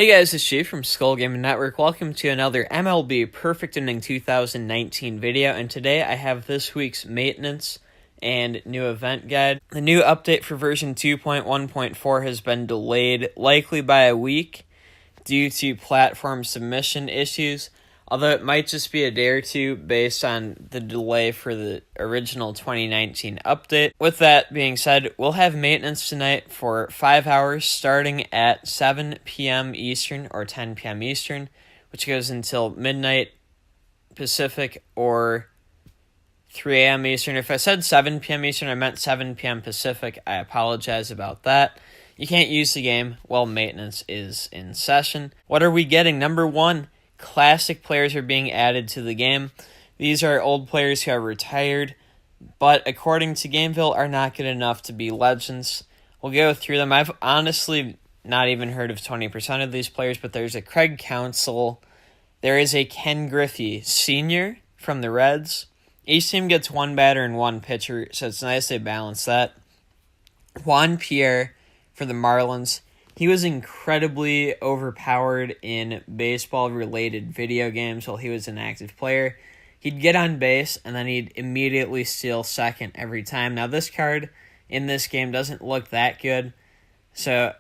Hey guys, it's Chief from Skull Gaming Network. Welcome to another MLB Perfect Inning 2019 video, and today I have this week's maintenance and new event guide. The new update for version 2.1.4 has been delayed, likely by a week, due to platform submission issues, although it might just be a day or two based on the delay for the original 2019 update. With that being said, we'll have maintenance tonight for 5 hours starting at 7 p.m. Eastern or 10 p.m. Eastern, which goes until midnight Pacific or 3 a.m. Eastern. If I said 7 p.m. Eastern, I meant 7 p.m. Pacific. I apologize about that. You can't use the game while maintenance is in session. What are we getting? Number one, classic players are being added to the game. These are old players who are retired, but according to Gameville, are not good enough to be legends. We'll go through them. I've honestly not even heard of 20% of these players, but there's a Craig Counsell. There is a Ken Griffey Sr. from the Reds. Each team gets one batter and one pitcher, so it's nice they balance that. Juan Pierre for the Marlins. He was incredibly overpowered in baseball-related video games while he was an active player. He'd get on base, and then he'd immediately steal second every time. Now, this card in this game doesn't look that good, so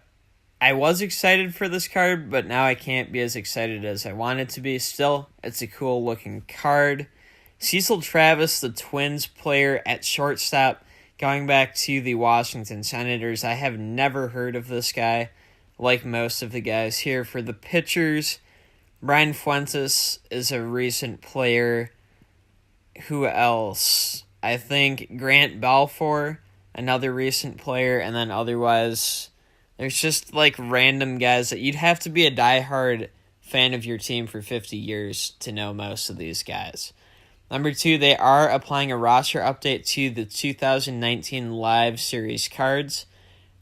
I was excited for this card, but now I can't be as excited as I wanted to be. Still, it's a cool-looking card. Cecil Travis, the Twins player at shortstop, going back to the Washington Senators. I have never heard of this guy, like most of the guys here. For the pitchers, Brian Fuentes is a recent player. Who else? I think Grant Balfour, another recent player, and then otherwise, there's just like random guys that you'd have to be a diehard fan of your team for 50 years to know most of these guys. Number two, they are applying a roster update to the 2019 Live Series cards.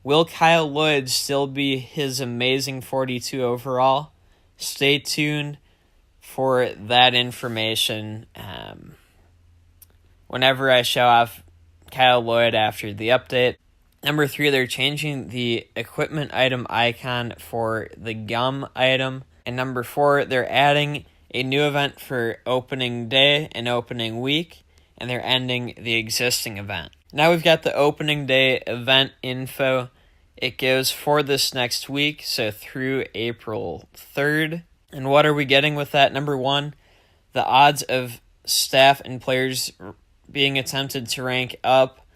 Will Kyle Lloyd still be his amazing 42 overall? Stay tuned for that information whenever I show off Kyle Lloyd after the update. Number three, they're changing the equipment item icon for the gum item. And number four, they're adding a new event for opening day and opening week, and they're ending the existing event. Now we've got the opening day event info. It goes for this next week, so through April 3rd. And what are we getting with that? Number one, the odds of staff and players being attempted to rank up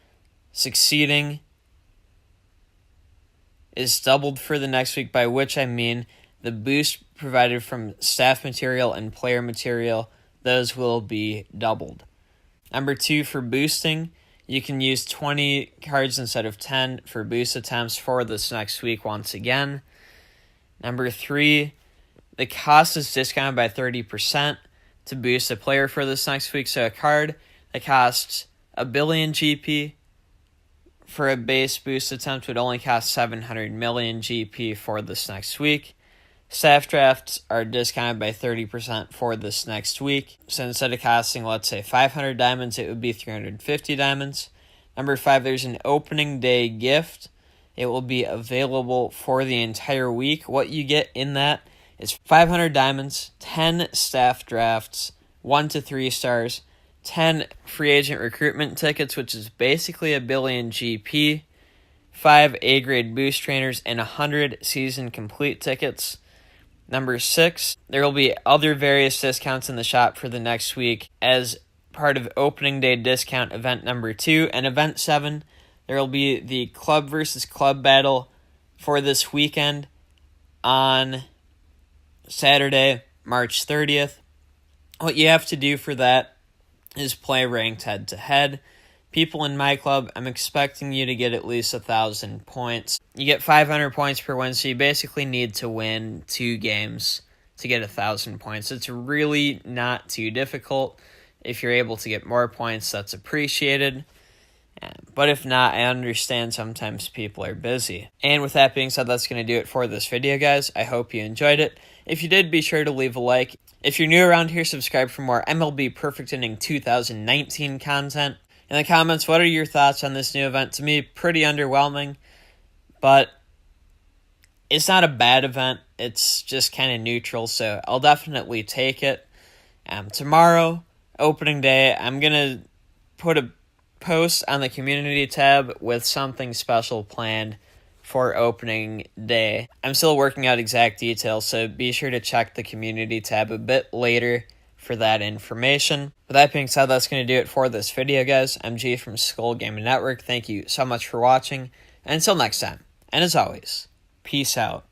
succeeding is doubled for the next week, by which I mean the boost provided from staff material and player material, those will be doubled. Number two, for boosting, you can use 20 cards instead of 10 for boost attempts for this next week once again. Number three, the cost is discounted by 30% to boost a player for this next week. So a card that costs 1 billion GP for a base boost attempt would only cost 700 million GP for this next week. Staff drafts are discounted by 30% for this next week. So instead of costing, let's say, 500 diamonds, it would be 350 diamonds. Number five, there's an opening day gift. It will be available for the entire week. What you get in that is 500 diamonds, 10 staff drafts, 1 to 3 stars, 10 free agent recruitment tickets, which is basically 1 billion GP, 5 A-grade boost trainers, and 100 season complete tickets. Number six, there will be other various discounts in the shop for the next week as part of opening day discount event number 2. And event 7, there will be the club versus club battle for this weekend on Saturday, March 30th. What you have to do for that is play ranked head-to-head. People in my club, I'm expecting you to get at least 1,000 points. You get 500 points per win, so you basically need to win 2 games to get 1,000 points. It's really not too difficult. If you're able to get more points, that's appreciated. But if not, I understand sometimes people are busy. And with that being said, that's going to do it for this video, guys. I hope you enjoyed it. If you did, be sure to leave a like. If you're new around here, subscribe for more MLB Perfect Inning 2019 content. In the comments, what are your thoughts on this new event? To me, pretty underwhelming, but it's not a bad event. It's just kind of neutral, so I'll definitely take it. Tomorrow, opening day, I'm going to put a post on the community tab with something special planned for opening day. I'm still working out exact details, so be sure to check the community tab a bit later for that information. With that being said, that's going to do it for this video, guys. I'm G from Skull Gaming Network. Thank you so much for watching, and until next time, and as always, peace out.